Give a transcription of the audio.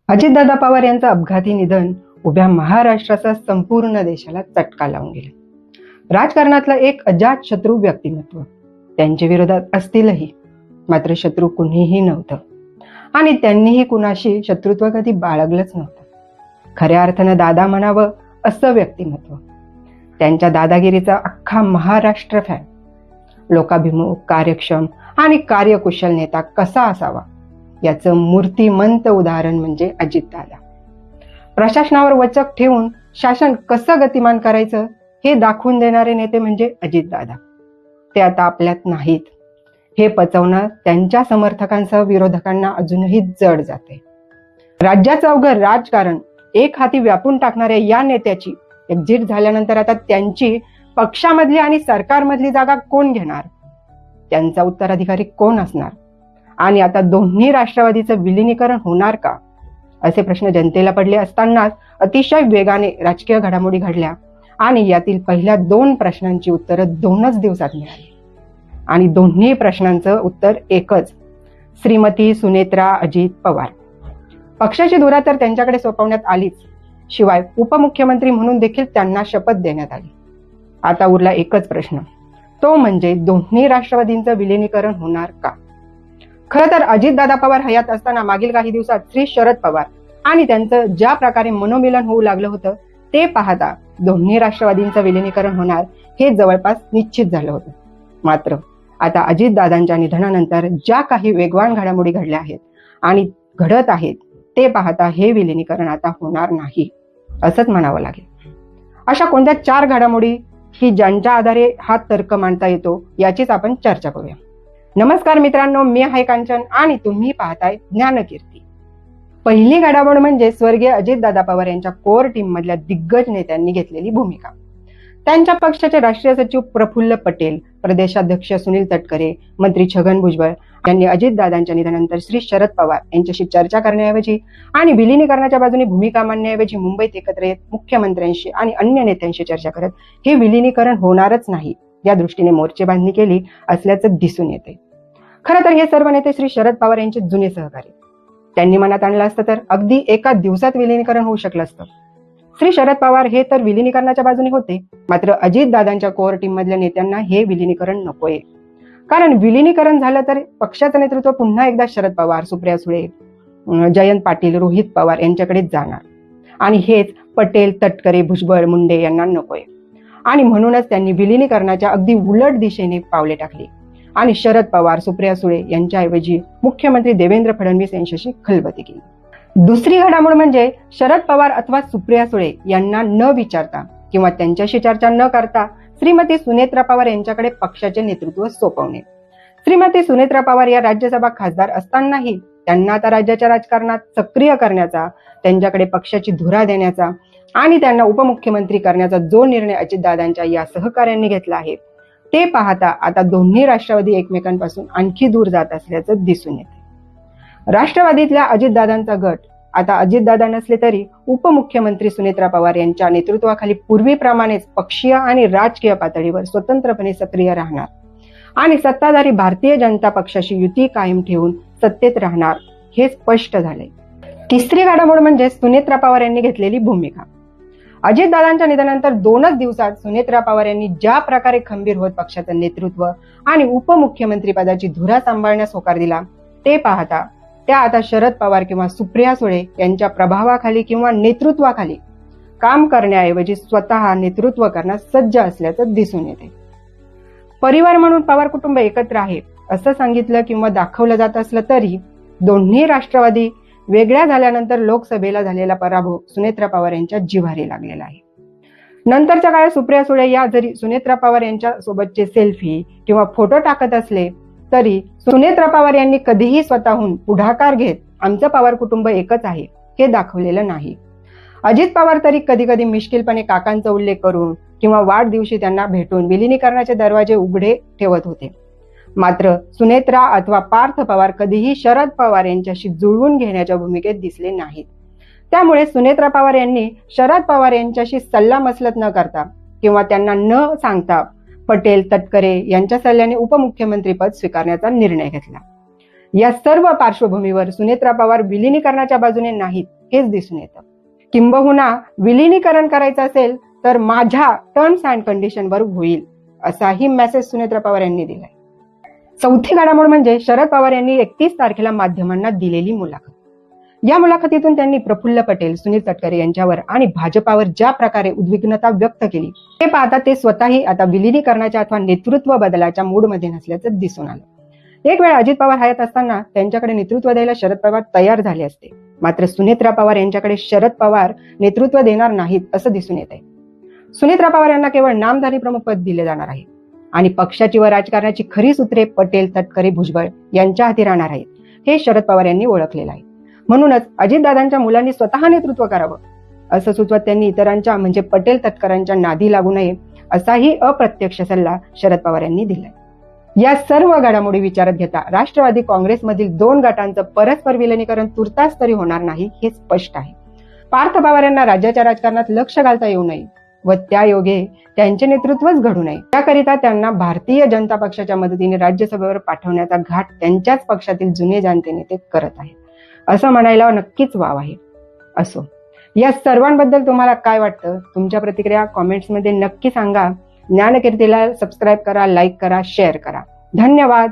अजितदादा पवार यांचं अपघाती निधन उभ्या महाराष्ट्राचा संपूर्ण देशाला चटका लावून गेला। राजकारणातलं एक अजात शत्रू व्यक्तिमत्व, त्यांच्या विरोधात असतीलही, मात्र शत्रू कुणीही नव्हतं आणि त्यांनीही कुणाशी शत्रुत्व कधी बाळगलंच नव्हतं। खऱ्या अर्थानं दादा म्हणावं असं व्यक्तिमत्व, त्यांच्या दादागिरीचा अख्खा महाराष्ट्र फॅन। लोकाभिमुख, कार्यक्षम आणि कार्यकुशल नेता कसा असावा याचं मूर्तिमंत उदाहरण म्हणजे अजितदादा। प्रशासनावर वचक ठेवून शासन कसं गतिमान करायचं हे दाखवून देणारे नेते म्हणजे अजितदादा। ते आता आपल्यात नाहीत हे पचवणं त्यांच्या समर्थकांसह विरोधकांना अजूनही जड जाते। राज्याचं अवघड राजकारण एक हाती व्यापून टाकणाऱ्या या नेत्याची एक्झिट झाल्यानंतर आता त्यांची पक्षामधली आणि सरकारमधली जागा कोण घेणार, त्यांचा उत्तराधिकारी कोण असणार आणि आता दोन्ही राष्ट्रवादीचं विलीनीकरण होणार का, असे प्रश्न जनतेला पडले असतानाच अतिशय वेगाने राजकीय घडामोडी घडल्या आणि यातील पहिल्या 2 प्रश्नांची उत्तरं 2च दिवसात मिळाली आणि दोन्ही प्रश्नांचं उत्तर एकच, श्रीमती सुनेत्रा अजित पवार। पक्षाची धुरा तर त्यांच्याकडे सोपवण्यात आलीच, शिवाय उपमुख्यमंत्री म्हणून देखील त्यांना शपथ देण्यात आली। आता उरला एकच प्रश्न, तो म्हणजे दोन्ही राष्ट्रवादींचं विलीनीकरण होणार का। खरं तर अजितदादा पवार हयात असताना मागील काही दिवसात श्री शरद पवार आणि त्यांचं ज्या प्रकारे मनोमिलन होऊ लागलं होतं ते पाहता दोन्ही राष्ट्रवादींचं विलीनीकरण होणार हे जवळपास निश्चित झालं होतं। मात्र आता अजितदादांच्या निधनानंतर ज्या काही वेगवान घडामोडी घडल्या आहेत आणि घडत आहेत ते पाहता हे विलीनीकरण आता होणार नाही असंच म्हणावं लागेल। अशा कोणत्या 4 घडामोडी की ज्यांच्या आधारे हा तर्क मांडता येतो याचीच आपण चर्चा करूया। नमस्कार मित्रांनो, मी आहे कांचन आणि तुम्ही पाहताय ज्ञानकीर्ती। पहिली घडामोड म्हणजे स्वर्गीय अजितदादा पवार यांच्या कोर टीम मधल्या दिग्गज नेत्यांनी घेतलेली भूमिका। त्यांच्या पक्षाचे राष्ट्रीय सचिव प्रफुल्ल पटेल, प्रदेशाध्यक्ष सुनील तटकरे, मंत्री छगन भुजबळ यांनी अजितदादांच्या निधनानंतर श्री शरद पवार यांच्याशी चर्चा करण्याऐवजी आणि विलीनीकरणाच्या बाजूने भूमिका मांडण्याऐवजी मुंबईत एकत्र येत मुख्यमंत्र्यांशी आणि अन्य नेत्यांशी चर्चा करत हे विलीनीकरण होणारच नाही या दृष्टीने मोर्चेबांधणी केली असल्याचं दिसून येते। खरं तर हे सर्व नेते श्री शरद पवार यांचे जुने सहकारी, त्यांनी मनात आणलं असतं तर अगदी एका दिवसात विलीनीकरण होऊ शकलं असतं। श्री शरद पवार हे तर विलीनीकरणाच्या बाजूने होते, मात्र अजितदादांच्या कोर टीम मधल्या नेत्यांना हे विलीनीकरण नकोय। कारण विलीनीकरण झालं तर पक्षाचं नेतृत्व पुन्हा एकदा शरद पवार, सुप्रिया सुळे, जयंत पाटील, रोहित पवार यांच्याकडेच जाणार आणि हेच पटेल, तटकरे, भुजबळ, मुंडे यांना नकोय आणि म्हणूनच त्यांनी विलीनीकरणाच्या अगदी उलट दिशेने पावले टाकली आणि शरद पवार, सुप्रिया सुळे यांच्याऐवजी मुख्यमंत्री देवेंद्र फडणवीस यांच्याशी खलबती केली। दुसरी घडामोड म्हणजे शरद पवार अथवा सुप्रिया सुळे यांना न विचारता किंवा त्यांच्याशी चर्चा न करता श्रीमती सुनेत्रा पवार यांच्याकडे पक्षाचे नेतृत्व सोपवणे। श्रीमती सुनेत्रा पवार या राज्यसभा खासदार असतानाही त्यांना आता राज्याच्या राजकारणात सक्रिय करण्याचा, त्यांच्याकडे पक्षाची धुरा देण्याचा आणि त्यांना उपमुख्यमंत्री करण्याचा जो निर्णय अजितदादांच्या या सहकार्यांनी घेतला आहे ते पाहता आता दोन्ही राष्ट्रवादी एकमेकांपासून आणखी दूर जात असल्याचं दिसून येते। राष्ट्रवादीतल्या अजितदादांचा गट आता अजितदादा नसले तरी उपमुख्यमंत्री सुनेत्रा पवार यांच्या नेतृत्वाखाली पूर्वीप्रमाणेच पक्षीय आणि राजकीय पातळीवर स्वतंत्रपणे सक्रिय राहणार आणि सत्ताधारी भारतीय जनता पक्षाशी युती कायम ठेवून सत्तेत राहणार हे स्पष्ट झाले। तिसरी घडामोड म्हणजे सुनेत्रा पवार यांनी घेतलेली भूमिका। अजितदादांच्या निधनानंतर 2च दिवसात सुनेत्रा पवार यांनी ज्या प्रकारे खंबीर होत पक्षाचं नेतृत्व आणि उपमुख्यमंत्री पदाची धुरा सांभाळण्यास होकार दिला ते पाहता त्या आता शरद पवार किंवा सुप्रिया सुळे यांच्या प्रभावाखाली किंवा नेतृत्वाखाली काम करण्याऐवजी स्वतः नेतृत्व करण्यास सज्ज असल्याचं दिसून येते। परिवार म्हणून पवार कुटुंब एकत्र आहे असं सांगितलं किंवा दाखवलं जात असलं तरी दोन्ही राष्ट्रवादी वेगळ्या झाल्यानंतर लोकसभेला झालेला पराभव सुनेत्रा पवार यांच्या जिव्हारी लागलेला आहे। नंतरच्या काळात सुप्रिया सुळे या जरी सुनेत्रा पवार यांच्या सोबतचे सेल्फी किंवा फोटो टाकत असले तरी सुनेत्रा पवार यांनी कधीही स्वतःहून पुढाकार घेत आमचं पवार कुटुंब एकच आहे हे दाखवलेलं नाही। अजित पवार तरी कधी कधी मिश्किलपणे काकांचा उल्लेख करून किंवा वाढदिवशी त्यांना भेटून विलीनीकरणाचे दरवाजे उघडे ठेवत होते, मात्र सुनेत्रा अथवा पार्थ पवार कधीही शरद पवार यांच्याशी जुळवून घेण्याच्या भूमिकेत दिसले नाहीत। त्यामुळे सुनेत्रा पवार यांनी शरद पवार यांच्याशी सल्लामसलत न करता किंवा त्यांना न सांगता पटेल, तटकरे यांच्या सल्ल्याने उपमुख्यमंत्री पद स्वीकारण्याचा निर्णय घेतला। या सर्व पार्श्वभूमीवर सुनेत्रा पवार विलिनीकरणाच्या बाजूने नाहीत हेच दिसून येतं. किंबहुना विलिनीकरण करायचं असेल तर माझ्या टर्म्स अँड कंडिशनवर होईल असाही मेसेज सुनेत्रा पवार यांनी दिलाय. चौथी घडामोड म्हणजे शरद पवार यांनी 31 तारखेला माध्यमांना दिलेली मुलाखत. या मुलाखतीतून त्यांनी प्रफुल्ल पटेल, सुनील तटकरे यांच्यावर आणि भाजपावर ज्या प्रकारे उद्विग्नता व्यक्त केली ते पाहता ते स्वतःही आता विलिनीकरणाच्या अथवा नेतृत्व बदलाच्या मूडमध्ये नसल्याचं दिसून आलं. एक वेळ अजित पवार हयात असताना त्यांच्याकडे नेतृत्व द्यायला शरद पवार तयार झाले असते. मात्र सुनेत्रा पवार यांच्याकडे शरद पवार नेतृत्व देणार नाहीत असं दिसून येत आहे. सुनेत्रा पवार यांना केवळ नामधारी प्रमुख पद दिले जाणार आहे आणि पक्षाची व राजकारणाची खरी सूत्रे पटेल, तटकरे, भुजबळ यांच्या हाती राहणार आहेत हे शरद पवार यांनी ओळखलेलं आहे. म्हणूनच अजितदादांच्या मुलांनी स्वतः नेतृत्व करावं असं सुचवत त्यांनी इतरांच्या म्हणजे पटेल, तटकरांच्या नादी लागू नये असाही अप्रत्यक्ष सल्ला शरद पवार यांनी दिलाय. या सर्व घडामोडी विचारात घेता राष्ट्रवादी काँग्रेसमधील 2 गटांचं परस्पर विलिनीकरण तुर्तास तरी होणार नाही हे स्पष्ट आहे. पार्थ पवार यांना राज्याच्या राजकारणात लक्ष घालता येऊ नये व त्यायोगे त्यांचे नेतृत्वच घडू नये त्याकरिता त्यांना भारतीय जनता पक्षाच्या मदतीने राज्यसभेवर पाठवण्याचा घाट त्यांच्याच पक्षातील जुने जाणते नेते करत आहेत असं म्हणायला नक्कीच वाव आहे. असो, या सर्वांबद्दल तुम्हाला काय वाटतं? तुमच्या प्रतिक्रिया कॉमेंट्समध्ये नक्की सांगा. ज्ञानकीर्तीला सबस्क्राईब करा, लाईक करा, शेअर करा. धन्यवाद.